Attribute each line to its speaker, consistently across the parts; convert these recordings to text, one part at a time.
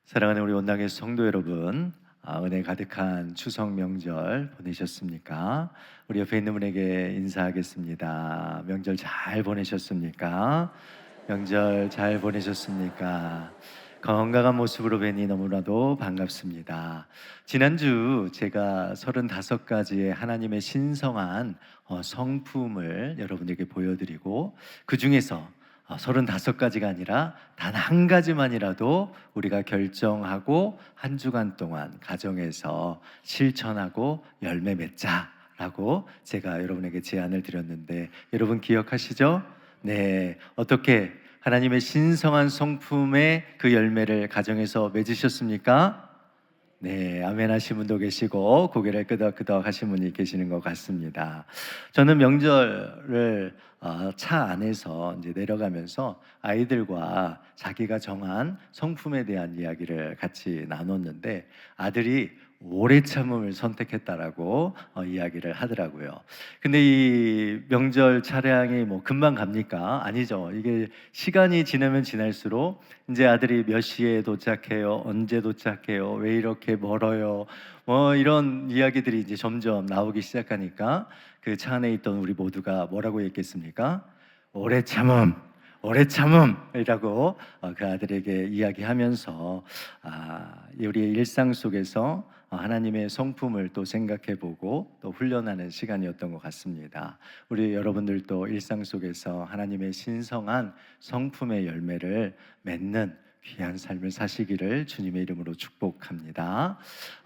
Speaker 1: 사랑하는 우리 온당의 성도 여러분, 은혜 가득한 추석 명절 보내셨습니까? 우리 옆에 있는 분에게 인사하겠습니다. 명절 잘 보내셨습니까? 명절 잘 보내셨습니까? 건강한 모습으로 뵈니 너무나도 반갑습니다. 지난주 제가 35가지의 하나님의 신성한 성품을 여러분에게 보여드리고, 그 중에서 35가지가 아니라 단 한 가지만이라도 우리가 결정하고 한 주간 동안 가정에서 실천하고 열매 맺자라고 제가 여러분에게 제안을 드렸는데, 여러분 기억하시죠? 네, 어떻게 하나님의 신성한 성품의 그 열매를 가정에서 맺으셨습니까? 네, 아멘 하신 분도 계시고 고개를 끄덕끄덕 하신 분이 계시는 것 같습니다. 저는 명절을 차 안에서 이제 내려가면서 아이들과 자기가 정한 성품에 대한 이야기를 같이 나눴는데, 아들이 오래 참음을 선택했다라고 이야기를 하더라고요. 근데 이 명절 차량이 뭐 금방 갑니까? 아니죠. 이게 시간이 지나면 지날수록 이제 아들이 몇 시에 도착해요? 언제 도착해요? 왜 이렇게 멀어요? 뭐 이런 이야기들이 이제 점점 나오기 시작하니까 그 차 안에 있던 우리 모두가 뭐라고 했겠습니까? 오래 참음, 오래 참음이라고 그 아들에게 이야기하면서 우리의 일상 속에서 하나님의 성품을 또 생각해보고 또 훈련하는 시간이었던 것 같습니다. 우리 여러분들도 일상 속에서 하나님의 신성한 성품의 열매를 맺는 귀한 삶을 사시기를 주님의 이름으로 축복합니다.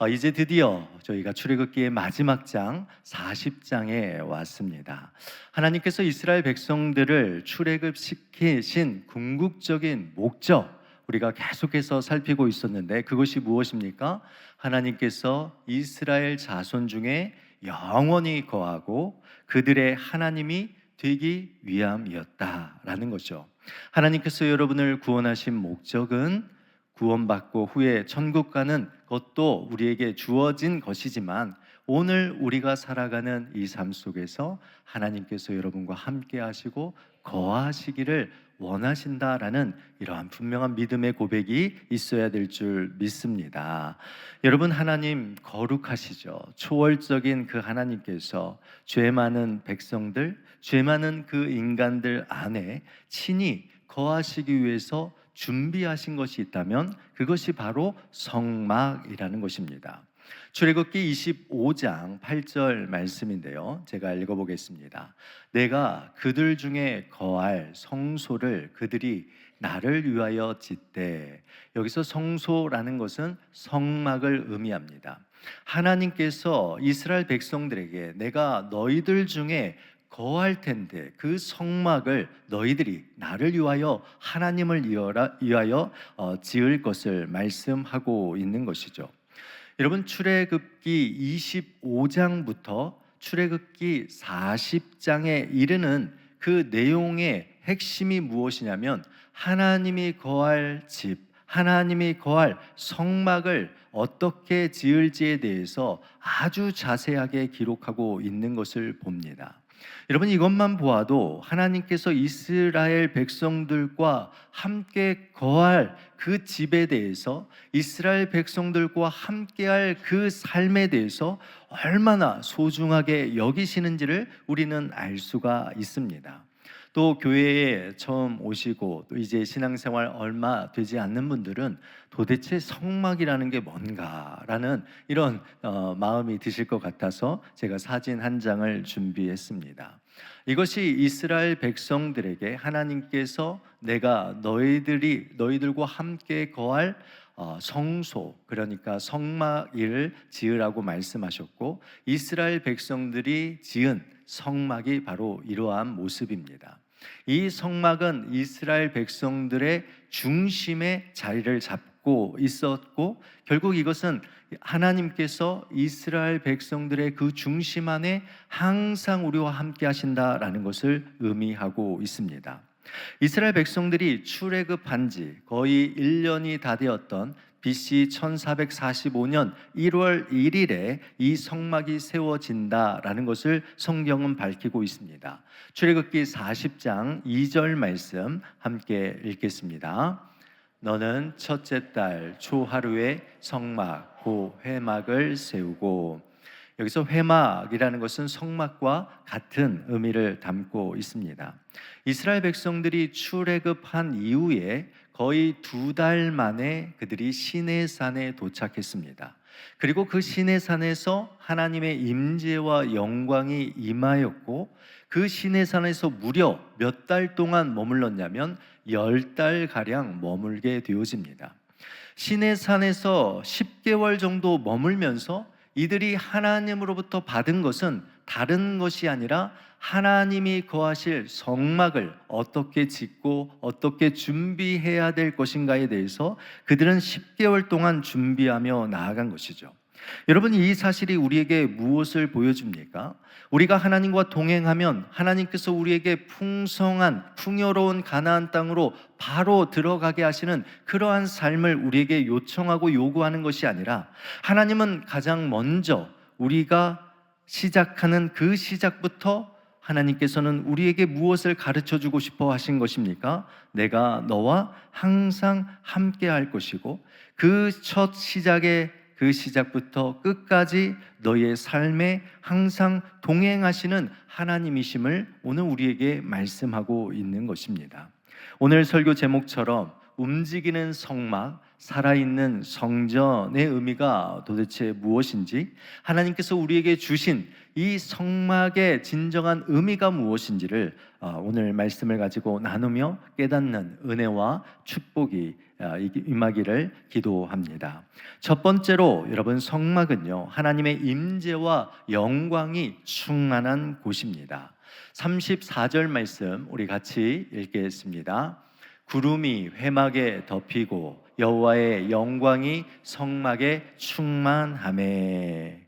Speaker 1: 이제 드디어 저희가 출애굽기의 마지막 장 40장에 왔습니다. 하나님께서 이스라엘 백성들을 출애굽시키신 궁극적인 목적, 우리가 계속해서 살피고 있었는데, 그것이 무엇입니까? 하나님께서 이스라엘 자손 중에 영원히 거하고 그들의 하나님이 되기 위함이었다라는 거죠. 하나님께서 여러분을 구원하신 목적은 구원받고 후에 천국 가는 것도 우리에게 주어진 것이지만, 오늘 우리가 살아가는 이 삶 속에서 하나님께서 여러분과 함께 하시고 거하시기를 원하신다라는 이러한 분명한 믿음의 고백이 있어야 될 줄 믿습니다. 여러분, 하나님 거룩하시죠. 초월적인 그 하나님께서 죄 많은 백성들, 죄 많은 그 인간들 안에 친히 거하시기 위해서 준비하신 것이 있다면 그것이 바로 성막이라는 것입니다. 출애굽기 25장 8절 말씀인데요, 제가 읽어보겠습니다. 내가 그들 중에 거할 성소를 그들이 나를 위하여 짓되. 여기서 성소라는 것은 성막을 의미합니다. 하나님께서 이스라엘 백성들에게 내가 너희들 중에 거할 텐데 그 성막을 너희들이 나를 위하여, 하나님을 위하여 지을 것을 말씀하고 있는 것이죠. 여러분, 출애굽기 25장부터 출애굽기 40장에 이르는 그 내용의 핵심이 무엇이냐면, 하나님이 거할 집, 하나님이 거할 성막을 어떻게 지을지에 대해서 아주 자세하게 기록하고 있는 것을 봅니다. 여러분, 이것만 보아도 하나님께서 이스라엘 백성들과 함께 거할 그 집에 대해서, 이스라엘 백성들과 함께할 그 삶에 대해서 얼마나 소중하게 여기시는지를 우리는 알 수가 있습니다. 또 교회에 처음 오시고 또 이제 신앙생활 얼마 되지 않는 분들은 도대체 성막이라는 게 뭔가라는 이런 마음이 드실 것 같아서 제가 사진 한 장을 준비했습니다. 이것이 이스라엘 백성들에게 하나님께서 내가 너희들과 함께 거할 성소, 그러니까 성막을 지으라고 말씀하셨고, 이스라엘 백성들이 지은 성막이 바로 이러한 모습입니다. 이 성막은 이스라엘 백성들의 중심에 자리를 잡고 있었고, 결국 이것은 하나님께서 이스라엘 백성들의 그 중심 안에 항상 우리와 함께 하신다라는 것을 의미하고 있습니다. 이스라엘 백성들이 출애굽한 지 거의 1년이 다 되었던 BC 1445년 1월 1일에 이 성막이 세워진다라는 것을 성경은 밝히고 있습니다. 출애굽기 40장 2절 말씀 함께 읽겠습니다. 너는 첫째 달 초하루에 성막 고 회막을 세우고, 여기서 회막이라는 것은 성막과 같은 의미를 담고 있습니다. 이스라엘 백성들이 출애굽한 이후에 거의 2달 만에 그들이 시내산에 도착했습니다. 그리고 그 시내산에서 하나님의 임재와 영광이 임하였고, 그 시내산에서 무려 몇 달 동안 머물렀냐면 10달가량 머물게 되어집니다. 시내산에서 10개월 정도 머물면서 이들이 하나님으로부터 받은 것은 다른 것이 아니라 하나님이 거하실 성막을 어떻게 짓고 어떻게 준비해야 될 것인가에 대해서 그들은 10개월 동안 준비하며 나아간 것이죠. 여러분, 이 사실이 우리에게 무엇을 보여줍니까? 우리가 하나님과 동행하면 하나님께서 우리에게 풍성한 풍요로운 가나안 땅으로 바로 들어가게 하시는 그러한 삶을 우리에게 요청하고 요구하는 것이 아니라, 하나님은 가장 먼저 우리가 시작하는 그 시작부터 하나님께서는 우리에게 무엇을 가르쳐 주고 싶어 하신 것입니까? 내가 너와 항상 함께 할 것이고, 그 첫 시작에 그 시작부터 끝까지 너의 삶에 항상 동행하시는 하나님이심을 오늘 우리에게 말씀하고 있는 것입니다. 오늘 설교 제목처럼 움직이는 성막, 살아있는 성전의 의미가 도대체 무엇인지, 하나님께서 우리에게 주신 이 성막의 진정한 의미가 무엇인지를 오늘 말씀을 가지고 나누며 깨닫는 은혜와 축복이 임하기를 기도합니다. 첫 번째로, 여러분, 성막은요, 하나님의 임재와 영광이 충만한 곳입니다. 34절 말씀 우리 같이 읽겠습니다. 구름이 회막에 덮이고 여호와의 영광이 성막에 충만하매.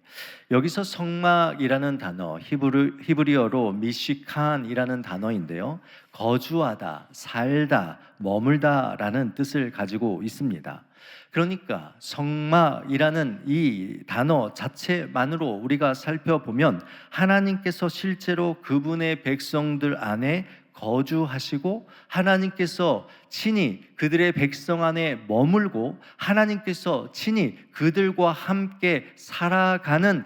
Speaker 1: 여기서 성막이라는 단어, 히브리어로 미시칸이라는 단어인데요, 거주하다, 살다, 머물다라는 뜻을 가지고 있습니다. 그러니까 성막이라는 이 단어 자체만으로 우리가 살펴보면 하나님께서 실제로 그분의 백성들 안에 거주하시고, 하나님께서 친히 그들의 백성 안에 머물고, 하나님께서 친히 그들과 함께 살아가는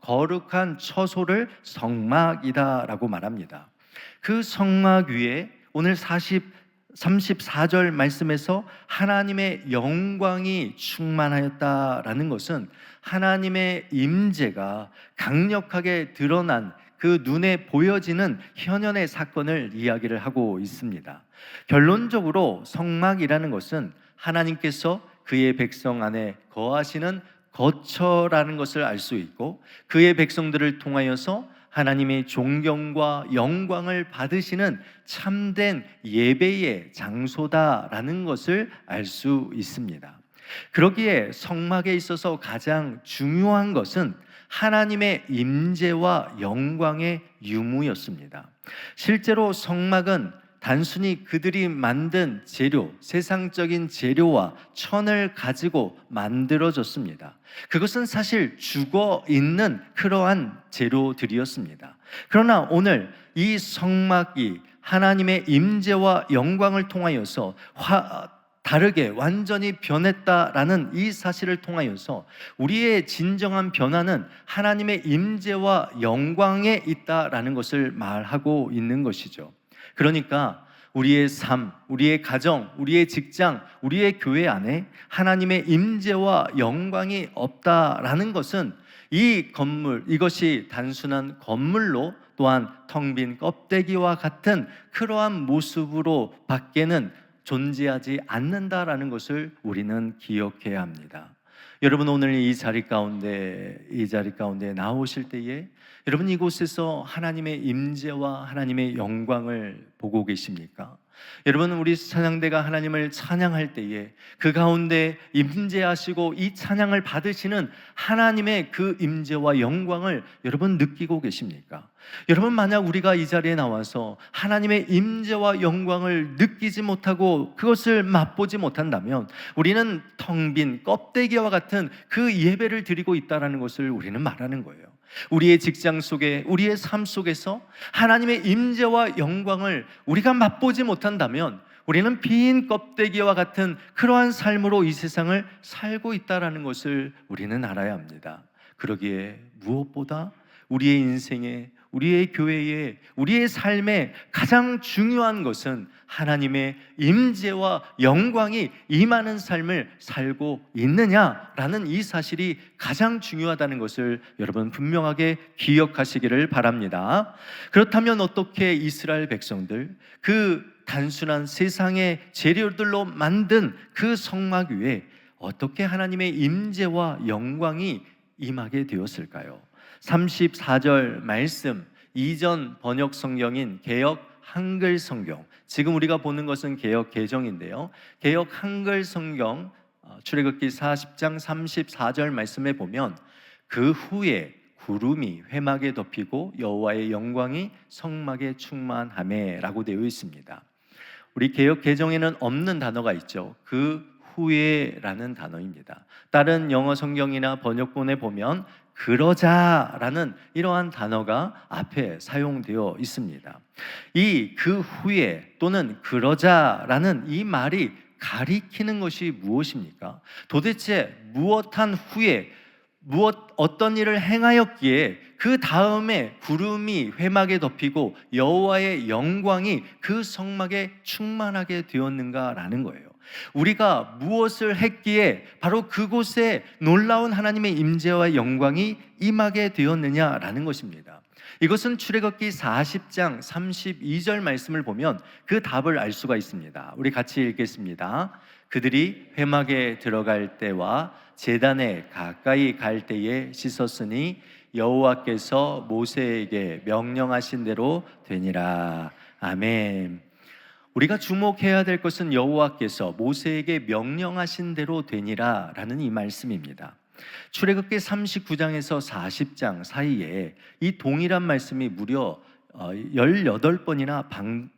Speaker 1: 거룩한 처소를 성막이다라고 말합니다. 그 성막 위에 오늘 34절 말씀에서 하나님의 영광이 충만하였다라는 것은 하나님의 임재가 강력하게 드러난 그 눈에 보여지는 현현의 사건을 이야기를 하고 있습니다. 결론적으로 성막이라는 것은 하나님께서 그의 백성 안에 거하시는 거처라는 것을 알 수 있고, 그의 백성들을 통하여서 하나님의 존경과 영광을 받으시는 참된 예배의 장소다라는 것을 알 수 있습니다. 그러기에 성막에 있어서 가장 중요한 것은 하나님의 임재와 영광의 유무였습니다. 실제로 성막은 단순히 그들이 만든 재료, 세상적인 재료와 천을 가지고 만들어졌습니다. 그것은 사실 죽어 있는 그러한 재료들이었습니다. 그러나 오늘 이 성막이 하나님의 임재와 영광을 통하여서 다르게 완전히 변했다라는 이 사실을 통하여서 우리의 진정한 변화는 하나님의 임재와 영광에 있다라는 것을 말하고 있는 것이죠. 그러니까 우리의 삶, 우리의 가정, 우리의 직장, 우리의 교회 안에 하나님의 임재와 영광이 없다라는 것은 이 건물, 이것이 단순한 건물로, 또한 텅 빈 껍데기와 같은 그러한 모습으로 밖에는 존재하지 않는다라는 것을 우리는 기억해야 합니다. 여러분, 오늘 이 자리 가운데 나오실 때에 여러분, 이곳에서 하나님의 임재와 하나님의 영광을 보고 계십니까? 여러분, 우리 찬양대가 하나님을 찬양할 때에 그 가운데 임재하시고 이 찬양을 받으시는 하나님의 그 임재와 영광을 여러분 느끼고 계십니까? 여러분, 만약 우리가 이 자리에 나와서 하나님의 임재와 영광을 느끼지 못하고 그것을 맛보지 못한다면 우리는 텅 빈 껍데기와 같은 그 예배를 드리고 있다는 것을 우리는 말하는 거예요. 우리의 직장 속에, 우리의 삶 속에서 하나님의 임재와 영광을 우리가 맛보지 못한다면 우리는 빈 껍데기와 같은 그러한 삶으로 이 세상을 살고 있다는 것을 우리는 알아야 합니다. 그러기에 무엇보다 우리의 인생에, 우리의 교회에, 우리의 삶에 가장 중요한 것은 하나님의 임재와 영광이 임하는 삶을 살고 있느냐라는 이 사실이 가장 중요하다는 것을 여러분 분명하게 기억하시기를 바랍니다. 그렇다면 어떻게 이스라엘 백성들, 그 단순한 세상의 재료들로 만든 그 성막 위에 어떻게 하나님의 임재와 영광이 임하게 되었을까요? 34절 말씀, 이전 번역 성경인 개역 한글 성경, 지금 우리가 보는 것은 개역 개정인데요, 개역 한글 성경 출애굽기 40장 34절 말씀에 보면 그 후에 구름이 회막에 덮이고 여호와의 영광이 성막에 충만하매라고 되어 있습니다. 우리 개역 개정에는 없는 단어가 있죠. 그 후에라는 단어입니다. 다른 영어 성경이나 번역본에 보면 그러자라는 이러한 단어가 앞에 사용되어 있습니다. 이 그 후에 또는 그러자라는 이 말이 가리키는 것이 무엇입니까? 도대체 무엇한 후에 어떤 일을 행하였기에 그 다음에 구름이 회막에 덮이고 여호와의 영광이 그 성막에 충만하게 되었는가라는 거예요. 우리가 무엇을 했기에 바로 그곳에 놀라운 하나님의 임재와 영광이 임하게 되었느냐라는 것입니다. 이것은 출애굽기 40장 32절 말씀을 보면 그 답을 알 수가 있습니다. 우리 같이 읽겠습니다. 그들이 회막에 들어갈 때와 제단에 가까이 갈 때에 씻었으니 여호와께서 모세에게 명령하신 대로 되니라. 아멘. 우리가 주목해야 될 것은 여호와께서 모세에게 명령하신 대로 되니라 라는 이 말씀입니다. 출애굽기 39장에서 40장 사이에 이 동일한 말씀이 무려 18번이나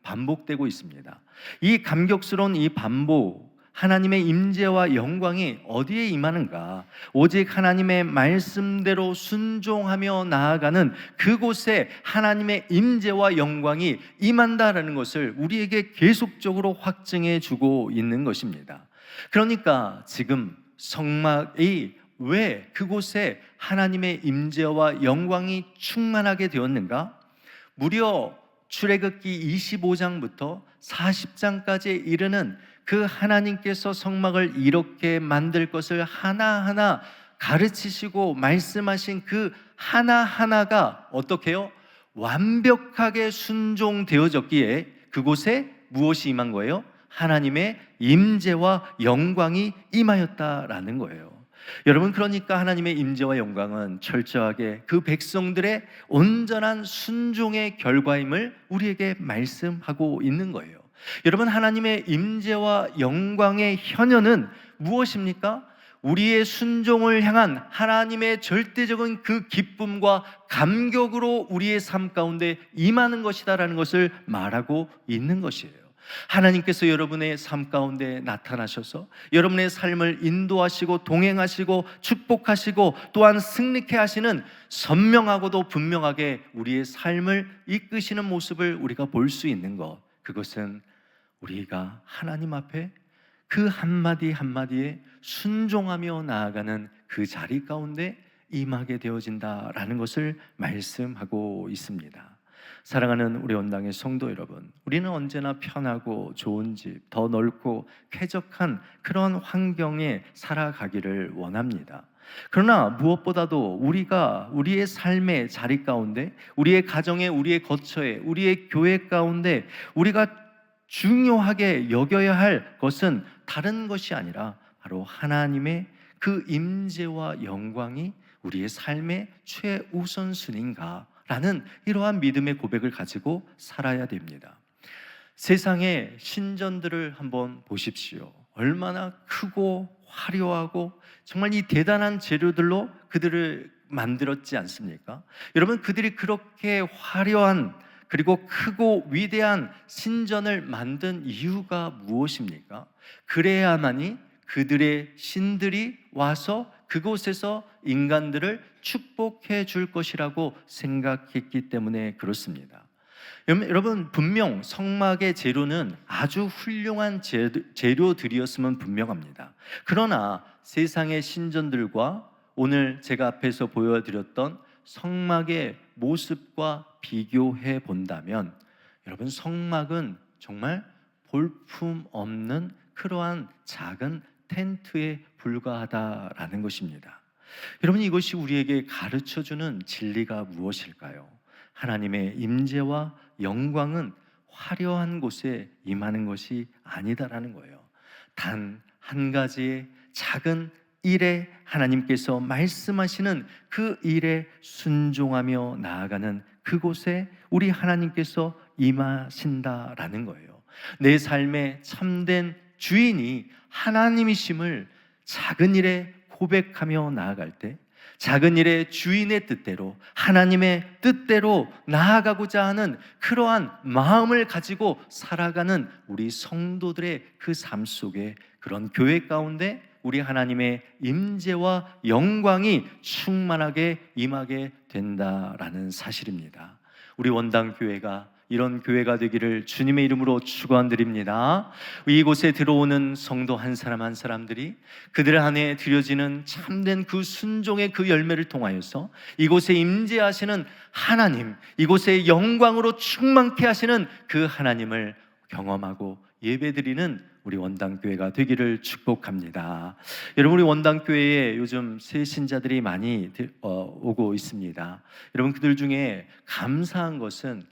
Speaker 1: 반복되고 있습니다. 이 감격스러운 이 반복, 하나님의 임재와 영광이 어디에 임하는가? 오직 하나님의 말씀대로 순종하며 나아가는 그곳에 하나님의 임재와 영광이 임한다라는 것을 우리에게 계속적으로 확증해 주고 있는 것입니다. 그러니까 지금 성막이 왜 그곳에 하나님의 임재와 영광이 충만하게 되었는가? 무려 출애굽기 25장부터 40장까지 이르는 그 하나님께서 성막을 이렇게 만들 것을 하나하나 가르치시고 말씀하신 그 하나하나가 어떻게 해요? 완벽하게 순종되어졌기에 그곳에 무엇이 임한 거예요? 하나님의 임재와 영광이 임하였다라는 거예요. 여러분, 그러니까 하나님의 임재와 영광은 철저하게 그 백성들의 온전한 순종의 결과임을 우리에게 말씀하고 있는 거예요. 여러분, 하나님의 임재와 영광의 현현은 무엇입니까? 우리의 순종을 향한 하나님의 절대적인 그 기쁨과 감격으로 우리의 삶 가운데 임하는 것이다라는 것을 말하고 있는 것이에요. 하나님께서 여러분의 삶 가운데 나타나셔서 여러분의 삶을 인도하시고 동행하시고 축복하시고 또한 승리케 하시는 선명하고도 분명하게 우리의 삶을 이끄시는 모습을 우리가 볼 수 있는 것, 그것은 우리가 하나님 앞에 그 한마디 한마디에 순종하며 나아가는 그 자리 가운데 임하게 되어진다라는 것을 말씀하고 있습니다. 사랑하는 우리 온당의 성도 여러분, 우리는 언제나 편하고 좋은 집, 더 넓고 쾌적한 그런 환경에 살아가기를 원합니다. 그러나 무엇보다도 우리가 우리의 삶의 자리 가운데, 우리의 가정에, 우리의 거처에, 우리의 교회 가운데 우리가 중요하게 여겨야 할 것은 다른 것이 아니라 바로 하나님의 그 임재와 영광이 우리의 삶의 최우선순위인가 라는 이러한 믿음의 고백을 가지고 살아야 됩니다. 세상의 신전들을 한번 보십시오. 얼마나 크고 화려하고 정말 이 대단한 재료들로 그들을 만들었지 않습니까? 여러분, 그들이 그렇게 화려한 그리고 크고 위대한 신전을 만든 이유가 무엇입니까? 그래야만이 그들의 신들이 와서 그곳에서 인간들을 축복해 줄 것이라고 생각했기 때문에 그렇습니다. 여러분, 분명 성막의 재료는 아주 훌륭한 재료들이었으면 분명합니다. 그러나 세상의 신전들과 오늘 제가 앞에서 보여드렸던 성막의 모습과 비교해 본다면, 여러분, 성막은 정말 볼품 없는 그러한 작은 텐트에 불과하다라는 것입니다. 여러분, 이것이 우리에게 가르쳐주는 진리가 무엇일까요? 하나님의 임재와 영광은 화려한 곳에 임하는 것이 아니다라는 거예요. 단 한 가지의 작은 일에 하나님께서 말씀하시는 그 일에 순종하며 나아가는 그곳에 우리 하나님께서 임하신다라는 거예요. 내 삶의 참된 주인이 하나님이심을 작은 일에 고백하며 나아갈 때, 작은 일의 주인의 뜻대로, 하나님의 뜻대로 나아가고자 하는 그러한 마음을 가지고 살아가는 우리 성도들의 그 삶 속에, 그런 교회 가운데 우리 하나님의 임재와 영광이 충만하게 임하게 된다라는 사실입니다. 우리 원당교회가 이런 교회가 되기를 주님의 이름으로 축원드립니다. 이곳에 들어오는 성도 한 사람 한 사람들이 그들 안에 드려지는 참된 그 순종의 그 열매를 통하여서 이곳에 임재하시는 하나님, 이곳에 영광으로 충만케 하시는 그 하나님을 경험하고 예배드리는 우리 원당교회가 되기를 축복합니다. 여러분, 우리 원당교회에 요즘 새 신자들이 많이 오고 있습니다. 여러분, 그들 중에 감사한 것은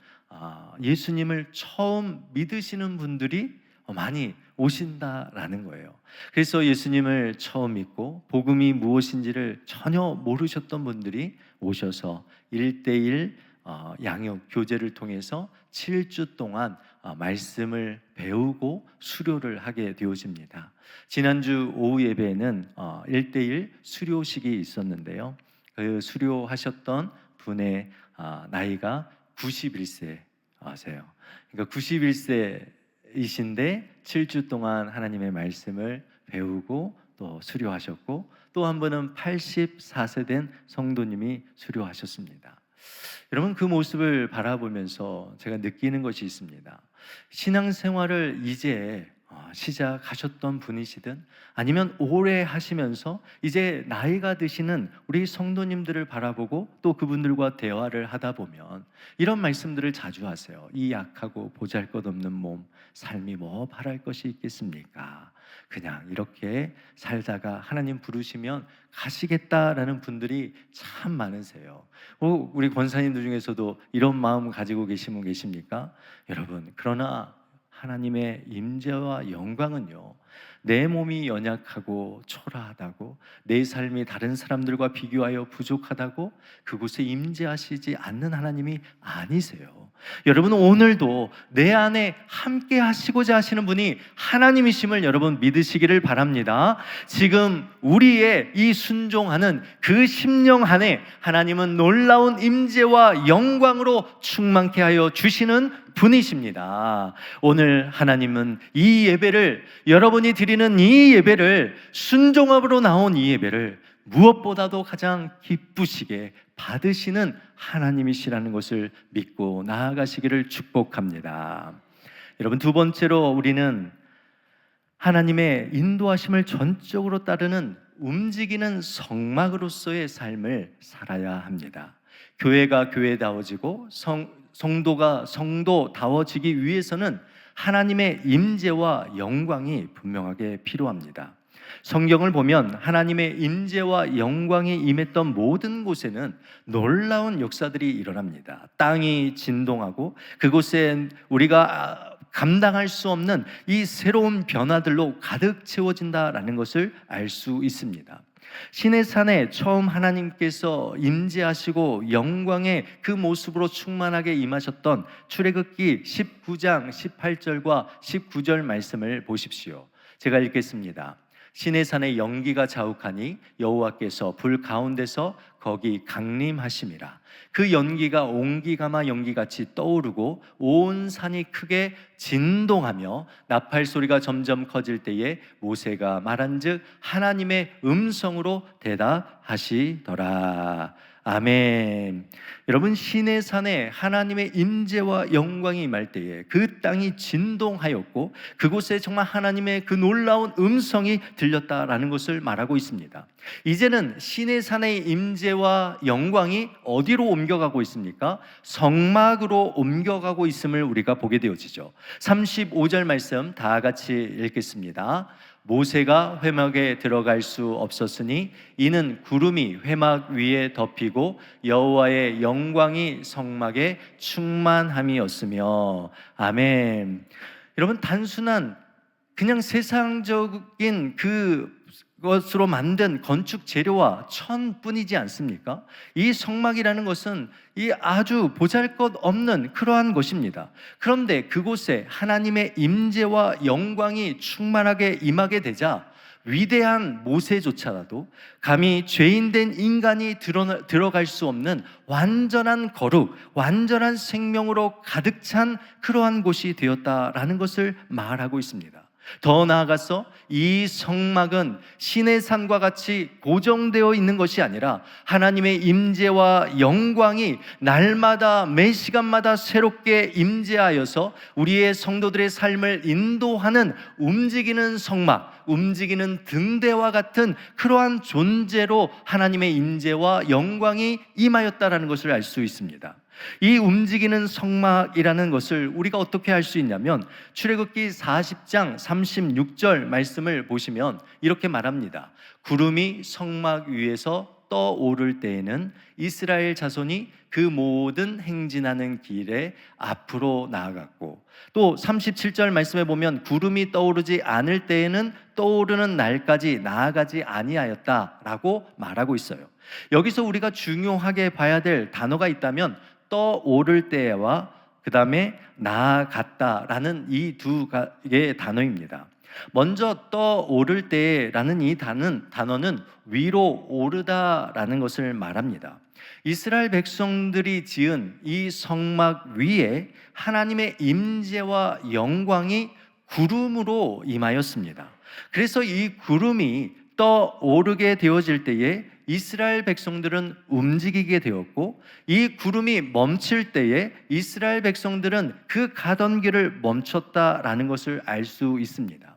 Speaker 1: 예수님을 처음 믿으시는 분들이 많이 오신다라는 거예요. 그래서 예수님을 처음 믿고 복음이 무엇인지를 전혀 모르셨던 분들이 오셔서 1:1 양육 교제를 통해서 7주 동안 말씀을 배우고 수료를 하게 되어집니다. 지난주 오후 예배에는 1:1 수료식이 있었는데요. 그 수료하셨던 분의 나이가 91세 아세요. 그러니까 91세이신데 7주 동안 하나님의 말씀을 배우고 또 수료하셨고, 또 한 분은 84세 된 성도님이 수료하셨습니다. 여러분, 그 모습을 바라보면서 제가 느끼는 것이 있습니다. 신앙생활을 이제 시작하셨던 분이시든 아니면 오래 하시면서 이제 나이가 드시는 우리 성도님들을 바라보고 또 그분들과 대화를 하다 보면 이런 말씀들을 자주 하세요. 이 약하고 보잘것없는 몸, 삶이 뭐 바랄 것이 있겠습니까? 그냥 이렇게 살다가 하나님 부르시면 가시겠다라는 분들이 참 많으세요. 우리 권사님들 중에서도 이런 마음 가지고 계신 분 계십니까? 여러분, 그러나 하나님의 임재와 영광은요, 내 몸이 연약하고 초라하다고, 내 삶이 다른 사람들과 비교하여 부족하다고 그곳에 임재하시지 않는 하나님이 아니세요. 여러분, 오늘도 내 안에 함께 하시고자 하시는 분이 하나님이심을 여러분 믿으시기를 바랍니다. 지금 우리의 이 순종하는 그 심령 안에 하나님은 놀라운 임재와 영광으로 충만케 하여 주시는 분이십니다. 오늘 하나님은 이 예배를, 여러분이 드리는 이 예배를, 순종함으로 나온 이 예배를 무엇보다도 가장 기쁘시게 받으시는 하나님이시라는 것을 믿고 나아가시기를 축복합니다. 여러분, 두 번째로 우리는 하나님의 인도하심을 전적으로 따르는 움직이는 성막으로서의 삶을 살아야 합니다. 교회가 교회다워지고 성도가 성도다워지기 위해서는 하나님의 임재와 영광이 분명하게 필요합니다. 성경을 보면 하나님의 임재와 영광이 임했던 모든 곳에는 놀라운 역사들이 일어납니다. 땅이 진동하고 그곳에 우리가 감당할 수 없는 이 새로운 변화들로 가득 채워진다라는 것을 알 수 있습니다. 시내산에 처음 하나님께서 임재하시고 영광의 그 모습으로 충만하게 임하셨던 출애굽기 19장 18절과 19절 말씀을 보십시오. 제가 읽겠습니다. 시내산에 연기가 자욱하니 여호와께서 불 가운데서 거기 강림하심이라. 그 연기가 옹기가마 연기같이 떠오르고 온 산이 크게 진동하며 나팔 소리가 점점 커질 때에 모세가 말한즉 하나님의 음성으로 대답하시더라. 아멘. 여러분, 시내산에 하나님의 임재와 영광이 임할 때에 그 땅이 진동하였고 그곳에 정말 하나님의 그 놀라운 음성이 들렸다라는 것을 말하고 있습니다. 이제는 시내산의 임재와 영광이 어디로 옮겨가고 있습니까? 성막으로 옮겨가고 있음을 우리가 보게 되어지죠. 35절 말씀 다 같이 읽겠습니다. 모세가 회막에 들어갈 수 없었으니 이는 구름이 회막 위에 덮이고 여호와의 영광이 성막에 충만함이었으며. 아멘. 여러분, 단순한 그냥 세상적인 그것으로 만든 건축 재료와 천뿐이지 않습니까? 이 성막이라는 것은 이 아주 보잘것없는 그러한 것입니다. 그런데 그곳에 하나님의 임재와 영광이 충만하게 임하게 되자 위대한 모세조차라도 감히 죄인된 인간이 들어갈 수 없는 완전한 거룩, 완전한 생명으로 가득 찬 그러한 곳이 되었다라는 것을 말하고 있습니다. 더 나아가서 이 성막은 시내산과 같이 고정되어 있는 것이 아니라 하나님의 임재와 영광이 날마다 매 시간마다 새롭게 임재하여서 우리의 성도들의 삶을 인도하는 움직이는 성막, 움직이는 등대와 같은 그러한 존재로 하나님의 임재와 영광이 임하였다라는 것을 알 수 있습니다. 이 움직이는 성막이라는 것을 우리가 어떻게 알 수 있냐면 출애굽기 40장 36절 말씀을 보시면 이렇게 말합니다. 구름이 성막 위에서 떠오를 때에는 이스라엘 자손이 그 모든 행진하는 길에 앞으로 나아갔고, 또 37절 말씀에 보면 구름이 떠오르지 않을 때에는 떠오르는 날까지 나아가지 아니하였다라고 말하고 있어요. 여기서 우리가 중요하게 봐야 될 단어가 있다면 떠오를 때와 그 다음에 나아갔다라는 이 두 개의 단어입니다. 먼저 떠오를 때라는 이 단어는 위로 오르다라는 것을 말합니다. 이스라엘 백성들이 지은 이 성막 위에 하나님의 임재와 영광이 구름으로 임하였습니다. 그래서 이 구름이 떠오르게 되어질 때에 이스라엘 백성들은 움직이게 되었고, 이 구름이 멈출 때에 이스라엘 백성들은 그 가던 길을 멈췄다라는 것을 알 수 있습니다.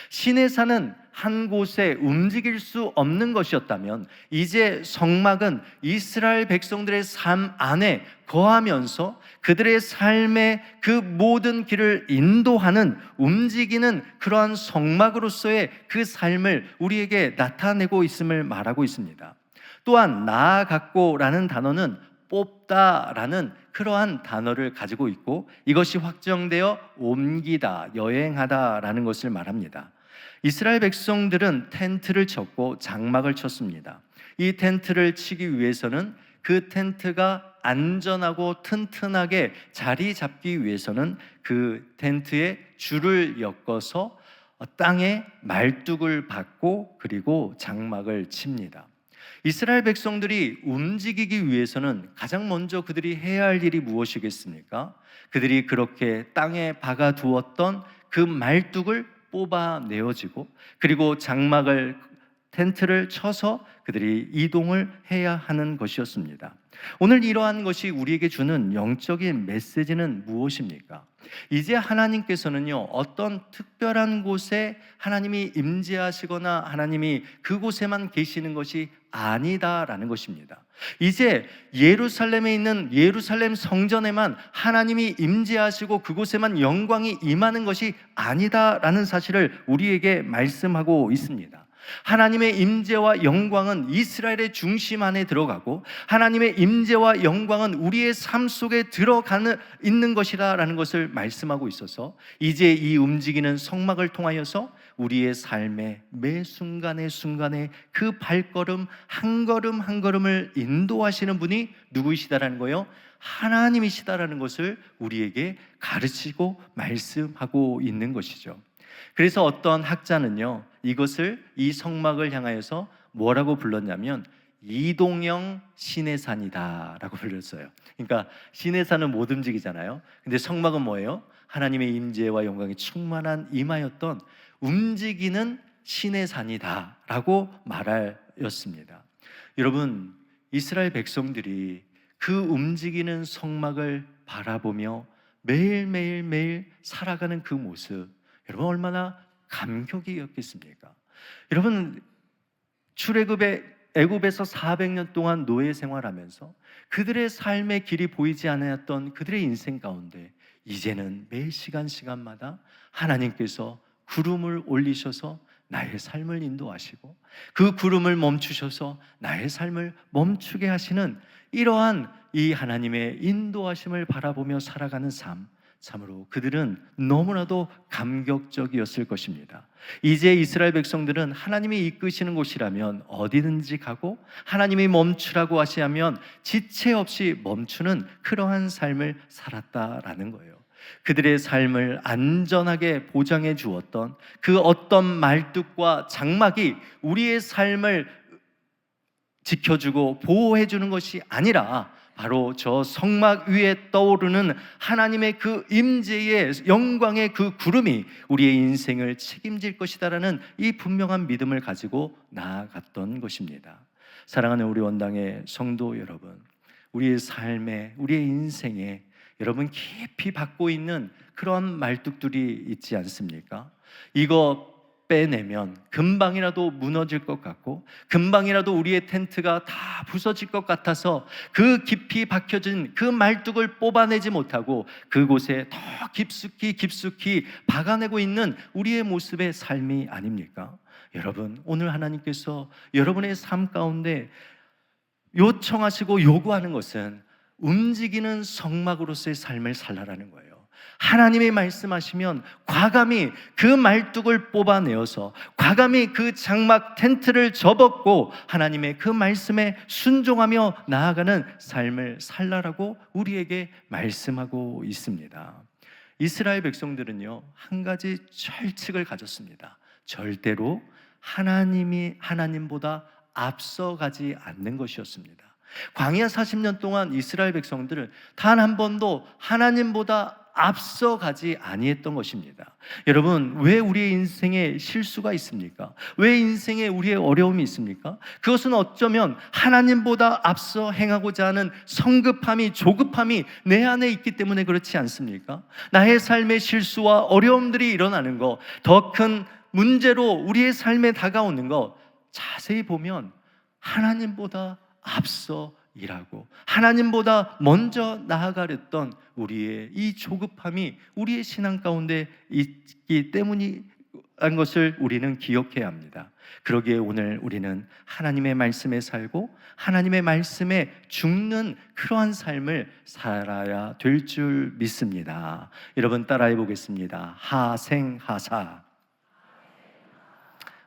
Speaker 1: 시내산은 한 곳에 움직일 수 없는 것이었다면 이제 성막은 이스라엘 백성들의 삶 안에 거하면서 그들의 삶의 그 모든 길을 인도하는 움직이는 그러한 성막으로서의 그 삶을 우리에게 나타내고 있음을 말하고 있습니다. 또한 나아갔고라는 단어는 뽑다라는 그러한 단어를 가지고 있고, 이것이 확정되어 옮기다, 여행하다라는 것을 말합니다. 이스라엘 백성들은 텐트를 쳤고 장막을 쳤습니다. 이 텐트를 치기 위해서는 그 텐트가 안전하고 튼튼하게 자리 잡기 위해서는 그 텐트에 줄을 엮어서 땅에 말뚝을 박고 그리고 장막을 칩니다. 이스라엘 백성들이 움직이기 위해서는 가장 먼저 그들이 해야 할 일이 무엇이겠습니까? 그들이 그렇게 땅에 박아 두었던 그 말뚝을 뽑아내어지고 그리고 장막을, 텐트를 쳐서 그들이 이동을 해야 하는 것이었습니다. 오늘 이러한 것이 우리에게 주는 영적인 메시지는 무엇입니까? 이제 하나님께서는요, 어떤 특별한 곳에 하나님이 임재하시거나 하나님이 그곳에만 계시는 것이 아니다라는 것입니다. 이제 예루살렘에 있는 예루살렘 성전에만 하나님이 임재하시고 그곳에만 영광이 임하는 것이 아니다라는 사실을 우리에게 말씀하고 있습니다. 하나님의 임재와 영광은 이스라엘의 중심 안에 들어가고 하나님의 임재와 영광은 우리의 삶 속에 있는 것이라는 것을 말씀하고 있어서 이제 이 움직이는 성막을 통하여서 우리의 삶의 매 순간의 그 발걸음 한 걸음 한 걸음을 인도하시는 분이 누구이시다라는 거예요? 하나님이시다라는 것을 우리에게 가르치고 말씀하고 있는 것이죠. 그래서 어떤 학자는요, 이것을, 이 성막을 향하여서 뭐라고 불렀냐면 이동형 시내산이다라고 불렸어요. 그러니까 시내산은 못 움직이잖아요. 근데 성막은 뭐예요? 하나님의 임재와 영광이 충만한 임하였던 움직이는 시내산이다라고 말하였습니다. 여러분, 이스라엘 백성들이 그 움직이는 성막을 바라보며 매일 살아가는 그 모습, 여러분 얼마나 감격이었겠습니까? 여러분, 출애굽의 애굽에서 400년 동안 노예 생활하면서 그들의 삶의 길이 보이지 않았던 그들의 인생 가운데 이제는 매 시간마다 하나님께서 구름을 올리셔서 나의 삶을 인도하시고 그 구름을 멈추셔서 나의 삶을 멈추게 하시는 이러한 이 하나님의 인도하심을 바라보며 살아가는 삶, 참으로 그들은 너무나도 감격적이었을 것입니다. 이제 이스라엘 백성들은 하나님이 이끄시는 곳이라면 어디든지 가고 하나님이 멈추라고 하시면 지체 없이 멈추는 그러한 삶을 살았다라는 거예요. 그들의 삶을 안전하게 보장해 주었던 그 어떤 말뚝과 장막이 우리의 삶을 지켜주고 보호해 주는 것이 아니라 바로 저 성막 위에 떠오르는 하나님의 그 임재의 영광의 그 구름이 우리의 인생을 책임질 것이다라는 이 분명한 믿음을 가지고 나아갔던 것입니다. 사랑하는 우리 원당의 성도 여러분, 우리의 삶에, 우리의 인생에 여러분 깊이 받고 있는 그런 말뚝들이 있지 않습니까? 이거 빼내면 금방이라도 무너질 것 같고 금방이라도 우리의 텐트가 다 부서질 것 같아서 그 깊이 박혀진 그 말뚝을 뽑아내지 못하고 그곳에 더 깊숙이 박아내고 있는 우리의 모습의 삶이 아닙니까? 여러분, 오늘 하나님께서 여러분의 삶 가운데 요청하시고 요구하는 것은 움직이는 성막으로서의 삶을 살라라는 거예요. 하나님이 말씀하시면 과감히 그 말뚝을 뽑아내어서 과감히 그 장막 텐트를 접었고 하나님의 그 말씀에 순종하며 나아가는 삶을 살라라고 우리에게 말씀하고 있습니다. 이스라엘 백성들은요, 한 가지 철칙을 가졌습니다. 절대로 하나님보다 앞서가지 않는 것이었습니다. 광야 40년 동안 이스라엘 백성들은 단 한 번도 하나님보다 앞서가지 아니했던 것입니다. 여러분, 왜 우리의 인생에 실수가 있습니까? 왜 인생에 우리의 어려움이 있습니까? 그것은 어쩌면 하나님보다 앞서 행하고자 하는 성급함이, 조급함이 내 안에 있기 때문에 그렇지 않습니까? 나의 삶의 실수와 어려움들이 일어나는 것, 더 큰 문제로 우리의 삶에 다가오는 것, 자세히 보면 하나님보다 앞서 일하고 하나님보다 먼저 나아가렸던 우리의 이 조급함이 우리의 신앙 가운데 있기 때문이라는 것을 우리는 기억해야 합니다. 그러기에 오늘 우리는 하나님의 말씀에 살고 하나님의 말씀에 죽는 그러한 삶을 살아야 될 줄 믿습니다. 여러분, 따라해 보겠습니다. 하생하사.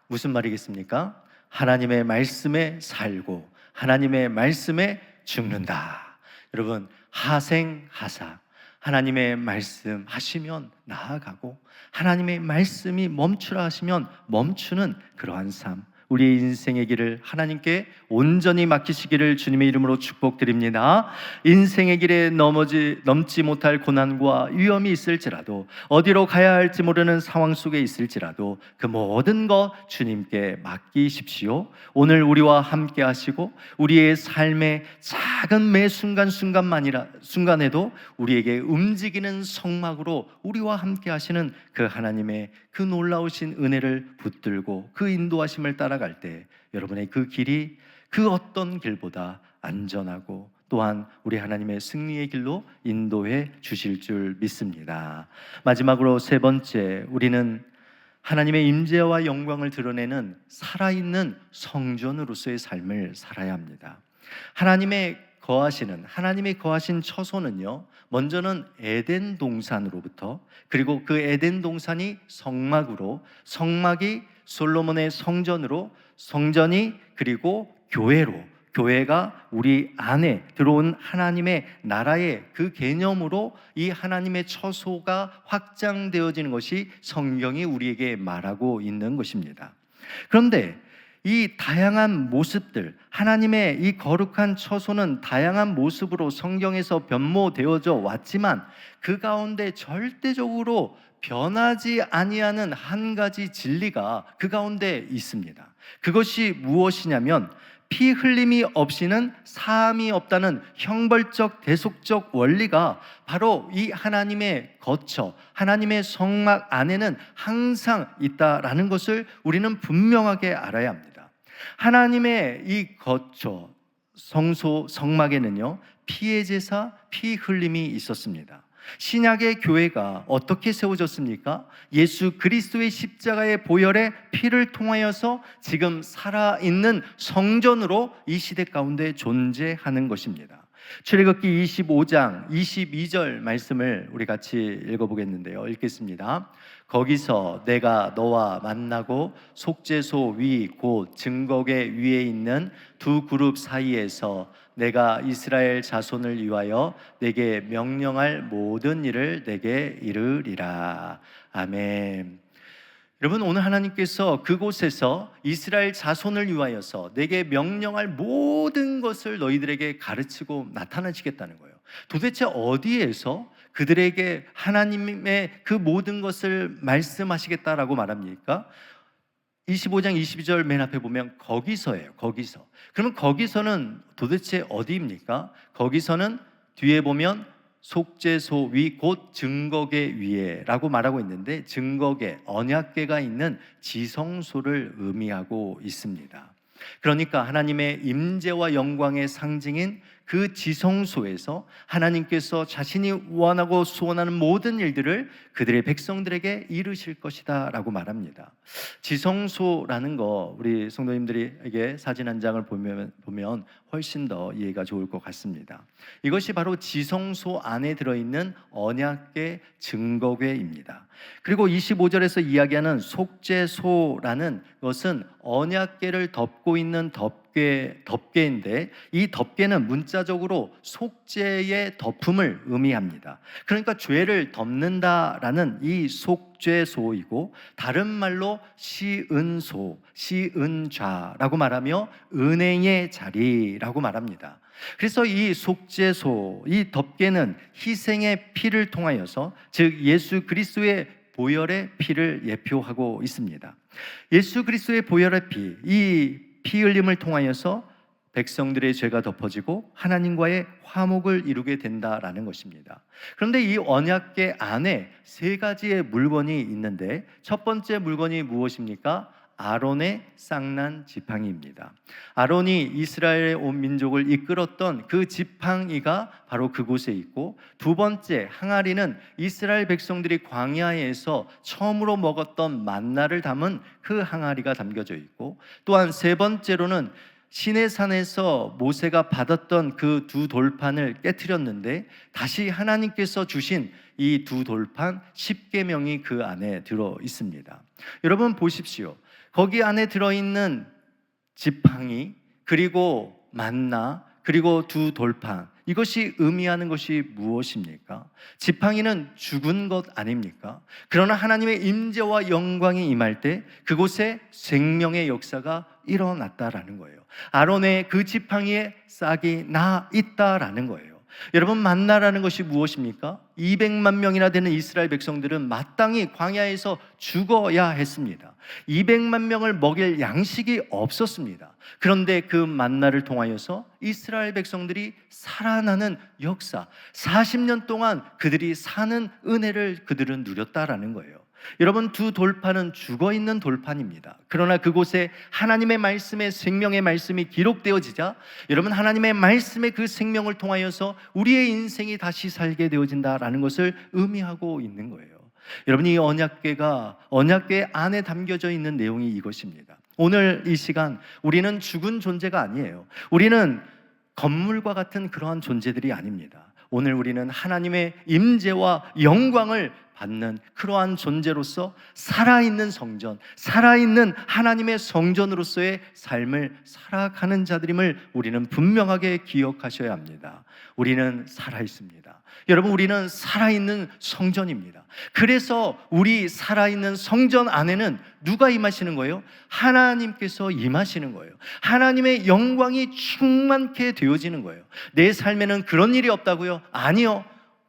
Speaker 1: 무슨 말이겠습니까? 하나님의 말씀에 살고 하나님의 말씀에 죽는다. 여러분, 하생하사, 하나님의 말씀 하시면 나아가고 하나님의 말씀이 멈추라 하시면 멈추는 그러한 삶, 우리의 인생의 길을 하나님께 온전히 맡기시기를 주님의 이름으로 축복드립니다. 인생의 길에 넘지 못할 고난과 위험이 있을지라도, 어디로 가야 할지 모르는 상황 속에 있을지라도 그 모든 것 주님께 맡기십시오. 오늘 우리와 함께 하시고 우리의 삶의 작은 매 순간에도 우리에게 움직이는 성막으로 우리와 함께 하시는 그 하나님의 그 놀라우신 은혜를 붙들고 그 인도하심을 따라갈 때 여러분의 그 길이 그 어떤 길보다 안전하고 또한 우리 하나님의 승리의 길로 인도해 주실 줄 믿습니다. 마지막으로 세 번째, 우리는 하나님의 임재와 영광을 드러내는 살아있는 성전으로서의 삶을 살아야 합니다. 하나님이 거하신 처소는요, 먼저는 에덴 동산으로부터, 그리고 그 에덴 동산이 성막으로, 성막이 솔로몬의 성전으로, 성전이 그리고 교회가 우리 안에 들어온 하나님의 나라의 그 개념으로 이 하나님의 처소가 확장되어지는 것이 성경이 우리에게 말하고 있는 것입니다. 그런데 이 다양한 모습들, 하나님의 이 거룩한 처소는 다양한 모습으로 성경에서 변모되어져 왔지만 그 가운데 절대적으로 변하지 아니하는 한 가지 진리가 그 가운데 있습니다. 그것이 무엇이냐면 피 흘림이 없이는 사함이 없다는 형벌적 대속적 원리가 바로 이 하나님의 거처, 하나님의 성막 안에는 항상 있다라는 것을 우리는 분명하게 알아야 합니다. 하나님의 이 거처, 성소, 성막에는요, 피의 제사, 피 흘림이 있었습니다. 신약의 교회가 어떻게 세워졌습니까? 예수 그리스도의 십자가의 보혈의 피를 통하여서 지금 살아있는 성전으로 이 시대 가운데 존재하는 것입니다. 출애굽기 25장 22절 말씀을 우리 같이 읽어보겠는데요. 읽겠습니다. 거기서 내가 너와 만나고 속죄소 위 곧 증거궤 위에 있는 두 그룹 사이에서 내가 이스라엘 자손을 위하여 내게 명령할 모든 일을 내게 이르리라. 아멘. 여러분, 오늘 하나님께서 그곳에서 이스라엘 자손을 위하여서 내게 명령할 모든 것을 너희들에게 가르치고 나타나시겠다는 거예요. 도대체 어디에서 그들에게 하나님의 그 모든 것을 말씀하시겠다라고 말합니까? 25장 22절 맨 앞에 보면 거기서예요. 거기서. 그러면 거기서는 도대체 어디입니까? 거기서는 뒤에 보면 속죄소 위 곧 증거궤 위에라고 말하고 있는데, 증거궤, 언약궤가 있는 지성소를 의미하고 있습니다. 그러니까 하나님의 임재와 영광의 상징인 그 지성소에서 하나님께서 자신이 원하고 소원하는 모든 일들을 그들의 백성들에게 이루실 것이다 라고 말합니다. 지성소라는 거 우리 성도님들에게 사진 한 장을 보면 훨씬 더 이해가 좋을 것 같습니다. 이것이 바로 지성소 안에 들어있는 언약궤 증거궤입니다. 그리고 25절에서 이야기하는 속죄소라는 것은 언약궤를 덮고 있는 덮개인데, 이 덮개는 문자적으로 속죄의 덮음을 의미합니다. 그러니까 죄를 덮는다라는 이 속죄소이고, 다른 말로 시은소, 시은좌라고 말하며 은혜의 자리라고 말합니다. 그래서 이 속죄소, 이 덮개는 희생의 피를 통하여서, 즉 예수 그리스도의 보혈의 피를 예표하고 있습니다. 예수 그리스도의 보혈의 피, 이 피 흘림을 통하여서 백성들의 죄가 덮어지고 하나님과의 화목을 이루게 된다라는 것입니다. 그런데 이 언약궤 안에 세 가지의 물건이 있는데, 첫 번째 물건이 무엇입니까? 아론의 쌍난 지팡이입니다. 아론이 이스라엘의 온 민족을 이끌었던 그 지팡이가 바로 그곳에 있고, 두 번째 항아리는 이스라엘 백성들이 광야에서 처음으로 먹었던 만나를 담은 그 항아리가 담겨져 있고, 또한 세 번째로는 시내산에서 모세가 받았던 그 두 돌판을 깨트렸는데 다시 하나님께서 주신 이 두 돌판 10계명이 그 안에 들어 있습니다. 여러분 보십시오. 거기 안에 들어있는 지팡이, 그리고 만나, 그리고 두 돌판, 이것이 의미하는 것이 무엇입니까? 지팡이는 죽은 것 아닙니까? 그러나 하나님의 임재와 영광이 임할 때 그곳에 생명의 역사가 일어났다라는 거예요. 아론의 그 지팡이에 싹이 나 있다라는 거예요. 여러분, 만나라는 것이 무엇입니까? 200만 명이나 되는 이스라엘 백성들은 마땅히 광야에서 죽어야 했습니다. 200만 명을 먹일 양식이 없었습니다. 그런데 그 만나를 통하여서 이스라엘 백성들이 살아나는 역사, 40년 동안 그들이 사는 은혜를 그들은 누렸다라는 거예요. 여러분, 두 돌판은 죽어있는 돌판입니다. 그러나 그곳에 하나님의 말씀의 생명의 말씀이 기록되어지자, 여러분, 하나님의 말씀의 그 생명을 통하여서 우리의 인생이 다시 살게 되어진다라는 것을 의미하고 있는 거예요. 여러분, 이 언약궤 안에 담겨져 있는 내용이 이것입니다. 오늘 이 시간 우리는 죽은 존재가 아니에요. 우리는 건물과 같은 그러한 존재들이 아닙니다. 오늘 우리는 하나님의 임재와 영광을 받는 그러한 존재로서 살아있는 성전, 살아있는 하나님의 성전으로서의 삶을 살아가는 자들임을 우리는 분명하게 기억하셔야 합니다. 우리는 살아있습니다. 여러분, 우리는 살아있는 성전입니다. 그래서 우리 살아있는 성전 안에는 누가 임하시는 거예요? 하나님께서 임하시는 거예요. 하나님의 영광이 충만케 되어지는 거예요. 내 삶에는 그런 일이 없다고요? 아니요.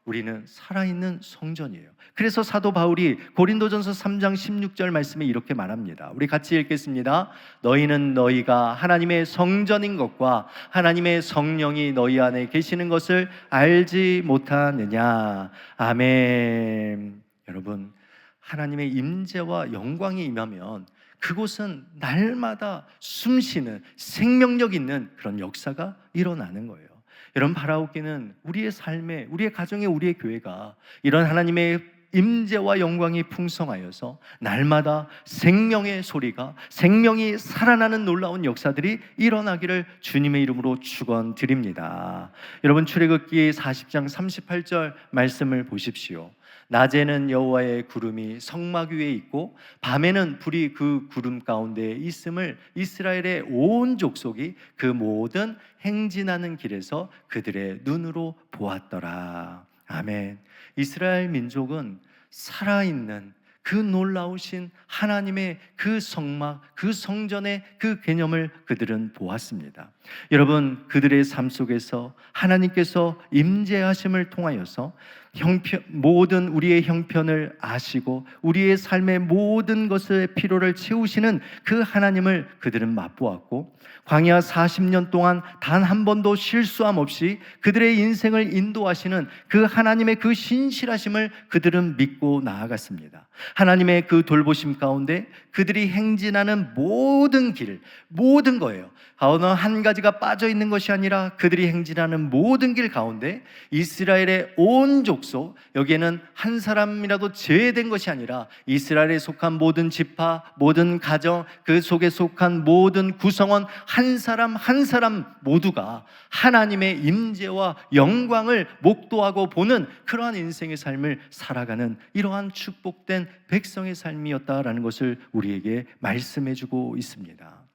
Speaker 1: 우리는 살아있는 성전이에요. 그래서 사도 바울이 고린도전서 3장 16절 말씀에 이렇게 말합니다. 우리 같이 읽겠습니다. 너희는 너희가 하나님의 성전인 것과 하나님의 성령이 너희 안에 계시는 것을 알지 못하느냐. 아멘. 여러분, 하나님의 임재와 영광이 임하면 그곳은 날마다 숨쉬는 생명력 있는 그런 역사가 일어나는 거예요. 여러분, 바라옵기는 우리의 삶에, 우리의 가정에, 우리의 교회가 이런 하나님의 임재와 영광이 풍성하여서 날마다 생명의 소리가, 생명이 살아나는 놀라운 역사들이 일어나기를 주님의 이름으로 축원드립니다. 여러분, 출애굽기 40장 38절 말씀을 보십시오. 낮에는 여호와의 구름이 성막 위에 있고 밤에는 불이 그 구름 가운데 있음을 이스라엘의 온 족속이 그 모든 행진하는 길에서 그들의 눈으로 보았더라. 아멘. 이스라엘 민족은 살아있는 그 놀라우신 하나님의 그 성막, 그 성전의 그 개념을 그들은 보았습니다. 여러분, 그들의 삶 속에서 하나님께서 임재하심을 통하여서 모든 우리의 형편을 아시고 우리의 삶의 모든 것의 필요를 채우시는 그 하나님을 그들은 맛보았고, 광야 40년 동안 단 한 번도 실수함 없이 그들의 인생을 인도하시는 그 하나님의 그 신실하심을 그들은 믿고 나아갔습니다. 하나님의 그 돌보심 가운데 그들이 행진하는 모든 길, 모든 거예요. 어느 한 가지가 빠져 있는 것이 아니라 그들이 행진하는 모든 길 가운데 이스라엘의 온 족속, 여기에는 한 사람이라도 제외된 것이 아니라 이스라엘에 속한 모든 지파, 모든 가정, 그 속에 속한 모든 구성원 한 사람 한 사람 모두가 하나님의 임재와 영광을 목도하고 보는 그러한 인생의 삶을 살아가는 이러한 축복된 백성의 삶이었다라는 것을 우리에게 말씀해주고 있습니다.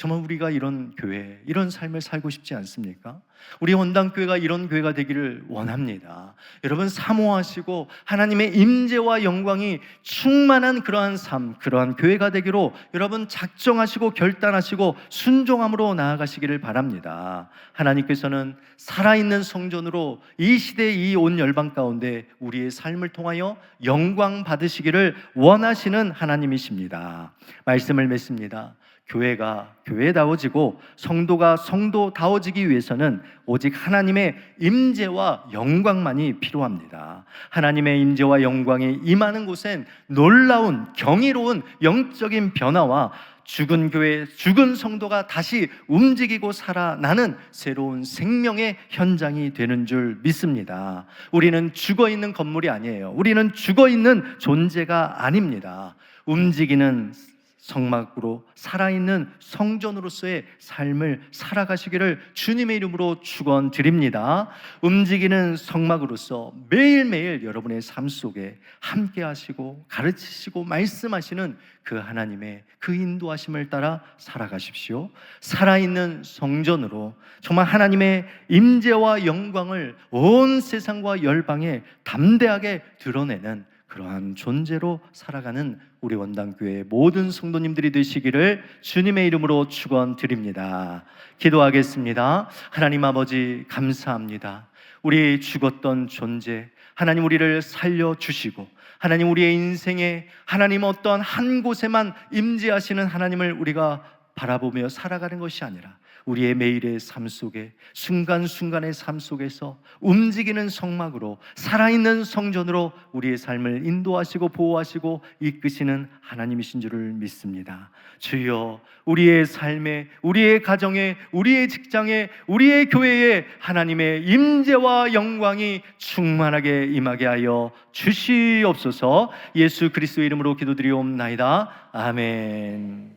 Speaker 1: 정말 우리가 이런 교회, 이런 삶을 살고 싶지 않습니까? 우리 원당교회가 이런 교회가 되기를 원합니다. 여러분, 사모하시고 하나님의 임재와 영광이 충만한 그러한 삶, 그러한 교회가 되기로 여러분 작정하시고 결단하시고 순종함으로 나아가시기를 바랍니다. 하나님께서는 살아있는 성전으로 이 시대 이 온 열방 가운데 우리의 삶을 통하여 영광 받으시기를 원하시는 하나님이십니다. 말씀을 맺습니다. 교회가 교회다워지고 성도가 성도다워지기 위해서는 오직 하나님의 임재와 영광만이 필요합니다. 하나님의 임재와 영광이 임하는 곳엔 놀라운 경이로운 영적인 변화와 죽은 교회, 죽은 성도가 다시 움직이고 살아나는 새로운 생명의 현장이 되는 줄 믿습니다. 우리는 죽어있는 건물이 아니에요. 우리는 죽어있는 존재가 아닙니다. 움직이는 성막으로 살아있는 성전으로서의 삶을 살아가시기를 주님의 이름으로 축원드립니다. 움직이는 성막으로서 매일매일 여러분의 삶 속에 함께 하시고 가르치시고 말씀하시는 그 하나님의 그 인도하심을 따라 살아가십시오. 살아있는 성전으로 정말 하나님의 임재와 영광을 온 세상과 열방에 담대하게 드러내는 그러한 존재로 살아가는 우리 원당교회 모든 성도님들이 되시기를 주님의 이름으로 축원드립니다. 기도하겠습니다. 하나님 아버지, 감사합니다. 우리 죽었던 존재 하나님, 우리를 살려주시고 하나님, 우리의 인생에 하나님 어떤 한 곳에만 임재하시는 하나님을 우리가 바라보며 살아가는 것이 아니라 우리의 매일의 삶 속에 순간순간의 삶 속에서 움직이는 성막으로 살아있는 성전으로 우리의 삶을 인도하시고 보호하시고 이끄시는 하나님이신 줄을 믿습니다. 주여, 우리의 삶에, 우리의 가정에, 우리의 직장에, 우리의 교회에 하나님의 임재와 영광이 충만하게 임하게 하여 주시옵소서. 예수 그리스도의 이름으로 기도드리옵나이다. 아멘.